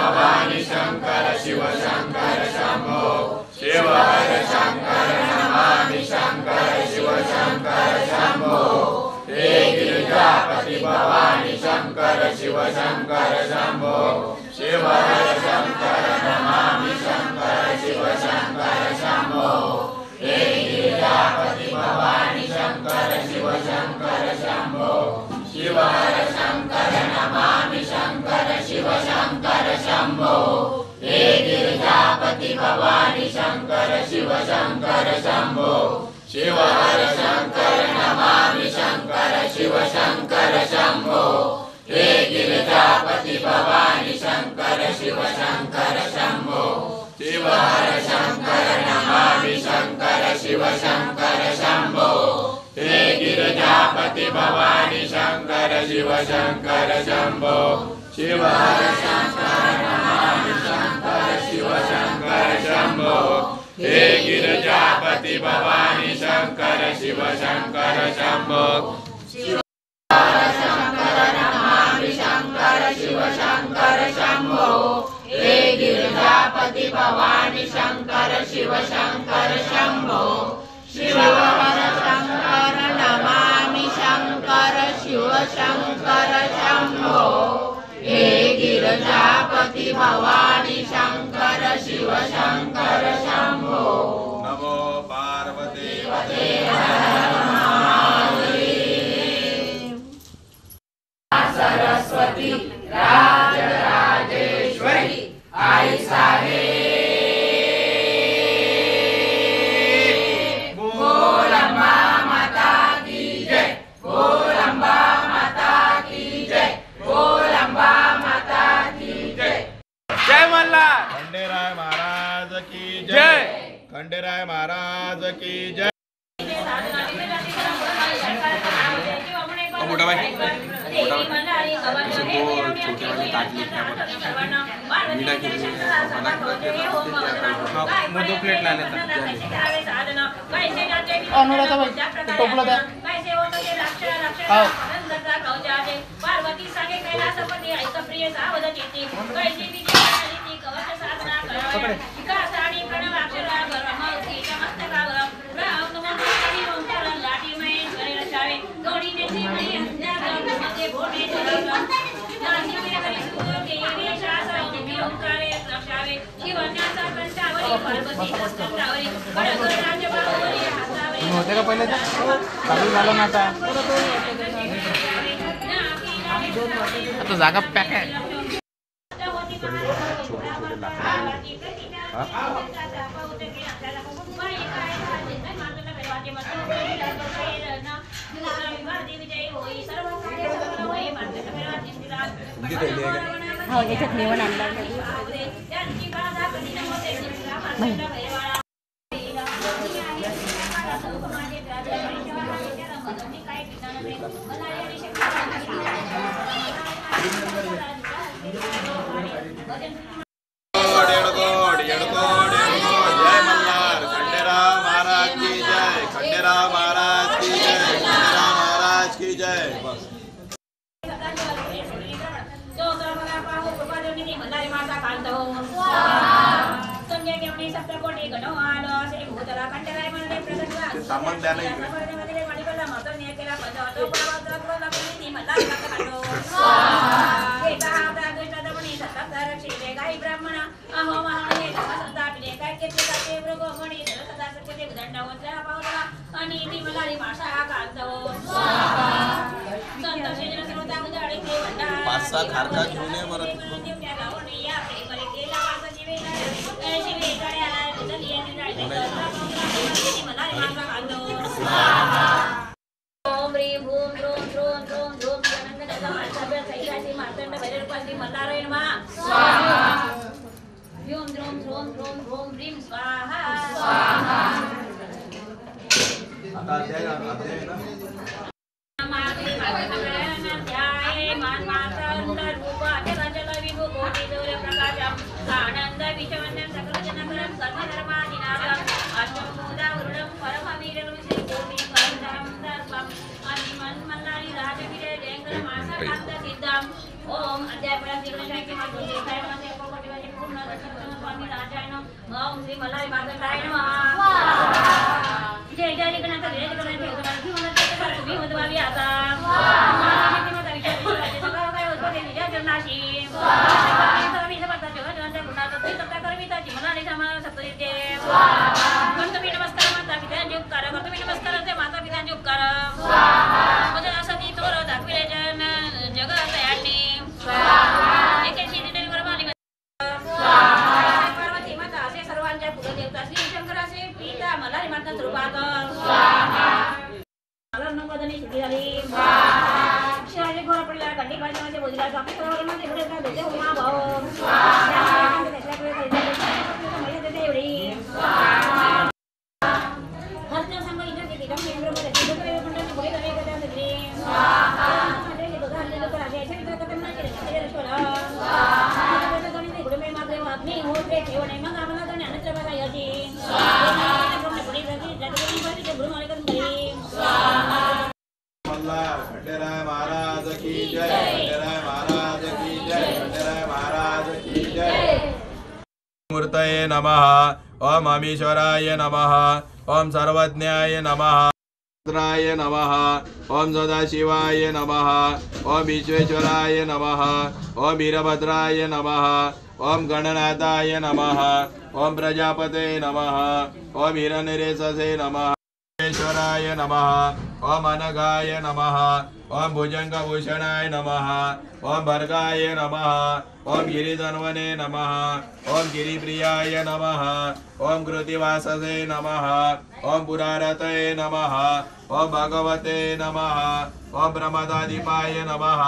भवानी शंकर शिव शंकर शंभो शिव हर शंकर नमामि शंकर शिव शंकर शंभो हे गिरिजापति भवानी शंकर शिव शंकर शंभो शिव हर शंकर नमामि शंकर शिव शंकर शंभो हे गिरिजापति भवानी शंकर शिव शंकर शंभो शिव हर शंकर नमामि शंकर शिव शंकर शंभो हे गिरिजापति भवानी शंकर शिव शंकर शंभो शिव हर शंकर नमामि शंकर शिव शंकर शंभो हे गिरिजापति भवानी शंकर शिव शंकर शंभो शिव हर शंकर नमामि शंकर शिव शंकर शंभो हे गिरिजापति भवानी शंकर शिव शंकर शंभो शिव हर शंकर नमामि शंकर शिव शंकर शंभो हे गिरिजापति भवानी शंकर शिव शंकर शंभो शिव हर शंकर नमामि शंकर शिव शंकर शंभो हे गिरिजापति भवानी शंकर शिव शंकर शंभो शिव हर शंकर नमामि शंकर शिव शंकर शंभो हे गिरिजापति भवानी शंकर शिव शंकर शंभो नमो पार्वती पते सरस्वती राजराजेश्वरी आई साहेब गोलंबा माता की जय गोलंबा माता की जय गोलंबा माता की जय जय मल्हार खंडेराय महाराज की जय खंडेराय महाराज की जय मोटा भाई छोटे वाले ताटली दो प्लेट ला लेता अनुराधा भाई टोपला द्या पार्वती सागे कैलासपती ऐकप्रिय सावध चित्ती कैसी विचारती कवच साधना कर विकासाणी प्रणवाक्षरा ब्रह्मौती चमत्कावर राम नमस्ते ओंकार लाटी में करे रचावे गोडी ने श्री मध्ये भोटे चलव नासी में करी सुके ये शास्त्र ओंकारे रक्षावे जीवनाचा कंठावरी पार्वती कंठावरी बडगर राजबावरी हातावरी होते का पहिले चालू झालं ना आता जागा पॅक आहे हो याच्यात निवड आणला जय मल्हार खंडेराव महाराज की जय खंडेराव महाराज की जय खंडेराव महाराज की जय बस सामान द्या नाही पाच सहा खारका घेऊन ये बरं ओम ह्रीं भूं द्रों द्रों द्रों द्रों जनंदनगा मार्ताभ्य सैरासी मार्तंड भैरवपति मल्हारायण मा स्वाहा ह्यूं द्रों द्रों द्रों द्रों ह्रीं स्वाहा स्वाहा आता अध्याय ना मार्गे मार्गनारायण ध्याये मान मात्रंड रूप अचल विभु कोटि सूर्य प्रकाशम आनंद विचवन्यं सकल जनकरं सर्वधर्मादिनाथं अष्टमूदा वरुणं परमवीरं श्री कोटि परमधरं दर्पं अनिमन् मल्लारी राजवीर जयंकर मासा कांत सिद्धं ओम अध्याय परम तिरुशांति मातुल देखाय नमः देवाचे पूर्ण दर्शन स्वामी राजाय नमः ओम श्री मल्हारी माताय नमः जय जय गणनाथ जय गणनाथ भगवान की मनते तर तुम्ही मधवावी आता स्वामी माता विचाराचे सगळं काय होतं ते निजा जनाशी स्वामी समर्थ जगत गुणाचा ती तत्ता करविताची मनाने समाना सत्य स्वाहा तुम्ही नमस्कार माता पित्यांचे उपकार तुम्ही नमस्कार ते माता पित्यांचे उपकार स्वाहा म्हणजे असं ती तोर दाखविले जन जगत यांनी स्वाहा एकेशी दिने परमानी स्वाहा पार्वती माता असे सर्वांच्या कुलदेवता श्री शंकराचे पिता मल्हारी माता स्वरूपात स्वाहा मला नवदनी सुखी झाली स्वाहा शिवाजी घोर पडला गंडी बाजूमध्ये बोलला स्वामी सर्वांमध्ये पुढे का देते उमा भाऊ स्वाहा त्याच्याकडे काही देते एवढी स्वाहा हरच्या संग इथे किती कमी केंद्रामध्ये तिथे पण पुढे काय करता सगळे स्वाहा म्हणजे हे बघा हल्ले लोक राजे असे विचार करतात ना की रे स्वाहा स्वाहा त्याच्या गणित पुढे मी मात्र वागणी होते ठेवणे मग आम्हाला तर ज्ञानच बघा याची स्वाहा पुढे जाती जाती पण ते गुरु मारे करून घरी स्वाहा खंडेराय महाराज की जय खंडेराय महाराज की जय खंडेराय महाराज की जय मूर्तये नमः ओम अमीश्वराय नमः ओम सर्वज्ञाय नमः रुद्राय नमः ओम सदाशिवाय नमः ओम विश्वेश्वराय नमः ओम वीरभद्राय नमः ओम गणनाथाय नमः ओम प्रजापते नमः ओम हिरण्यरेशसे नमः ईश्वराय नमः ओम अनघाय नमः ओम भुजंगभूषणाय नमः ओम भर्गाय नमः ओम गिरिधन्वने नमः ओम गिरिप्रियाय नमः ओम कृतिवाससे नमः ओम पुरारतये नमः ओम भगवते नमः ओम प्रमदाधिपाय नमः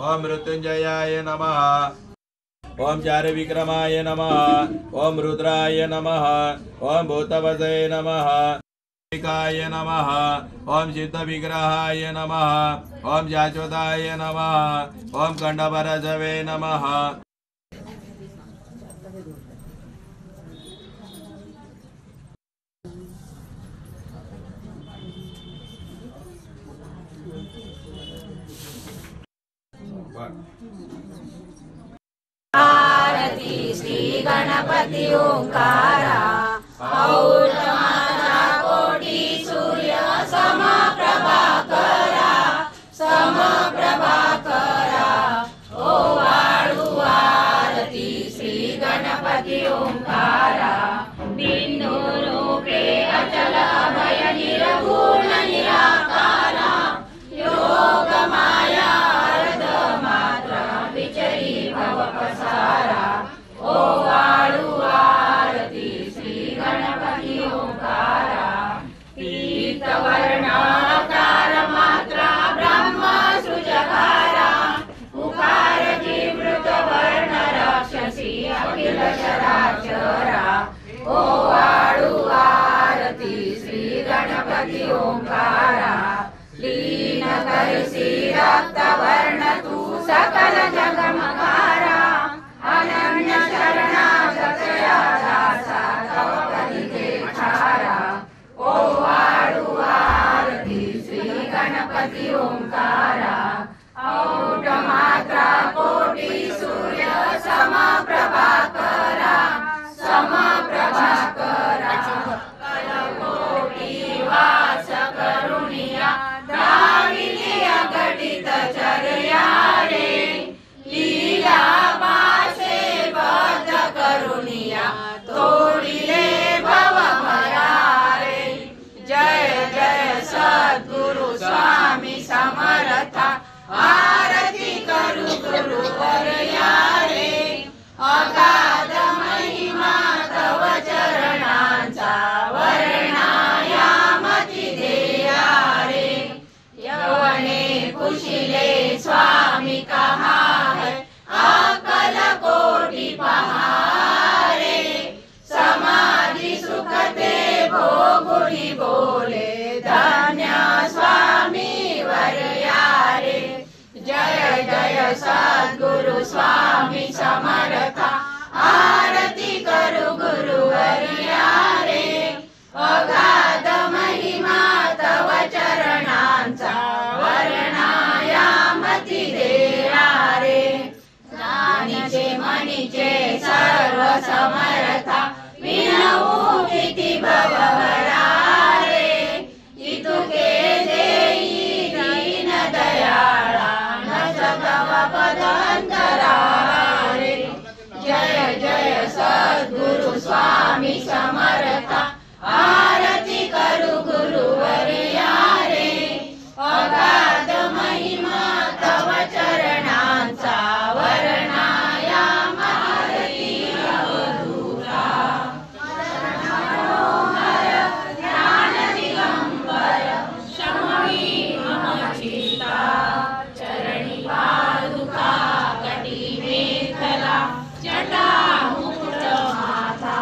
ओम मृत्युंजयाय नमः ओम चारविक्रमाय नमः ओम रुद्राय नमः ओम भूतवसे नमः काय नमः ओम चित्त विग्रहाय नमः ओम शाश्वताय नमः ओम खंडभरजवे नमः आरती श्री गणपती ओंकारा सकल जगमकारा अनन्य शरणागतया दासा तव पदिते छारा ओ वाळू आरती श्री गणपती ओंकारा औढ मात्रा कोटी सूर्य समप्रभाकरा समप्रभाकरा सकल कोटी वास करुणिया दाविली अघटित चर्या तोडिले भव भरारे जय जय सद्गुरु स्वामी समर्था आरती करू गुरुवर यारे अगाध महिमा तव चरणांचा वर्णायामती देया रे यवने कुशिले स्वामी कहा है अकल कोटि पहारे समाधि सुखते भोगुड़ी बोले धन्य स्वामी वरयारे जय जय सद्गुरु स्वामी समर्था आरती करू गुरुवर्यारे अगाध महिमा तव चरणांचा वर्णायामती देया रे जाणीचे मनीचे समर्था विनवू किती भवहरारे इतुके देई दीन दयाळा न तव पदंतरा रे जय जय सद्गुरु स्वामी समर्था आरती करू गुरुवर्या रे अगाध महिमा तव चरणांचा वर्णाया आरती अवधूता मनोहर ज्ञान दिगंबर शमवी मम चित्ता चरणी पादुका कटी मेखला जटा मुकुट माथा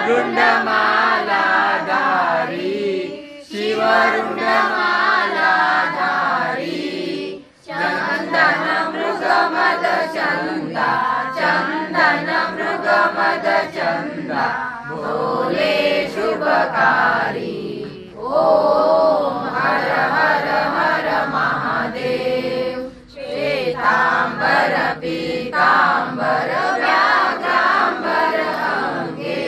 रुंडमाला धारी शिवरुंडमाला धारी चंदन मृगमद चंदा चंदन मृगमद चंदा भोले शुभकारी ओम हर हर हर महादेव श्वेतांबर पीतांबर व्याघ्रांबर अंगे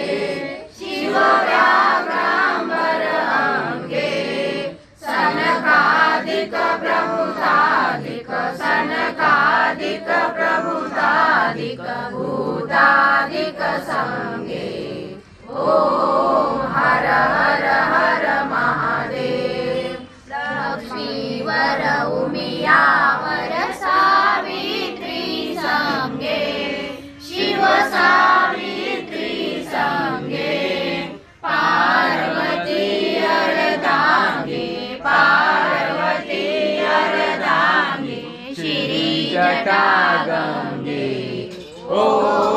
शिव व्याघ्रांबर अंगे सनकादिक प्रभुतादिक सनकादिक प्रभुतादिक भूतादिक संगे ओम हर हर हर महादेव लक्ष्मीवर उमियावर सावित्री संगे शिव सावित्री संगे पार्वती अर्धांगे पार्वती अर्धांगे श्री जटा गंगे ओ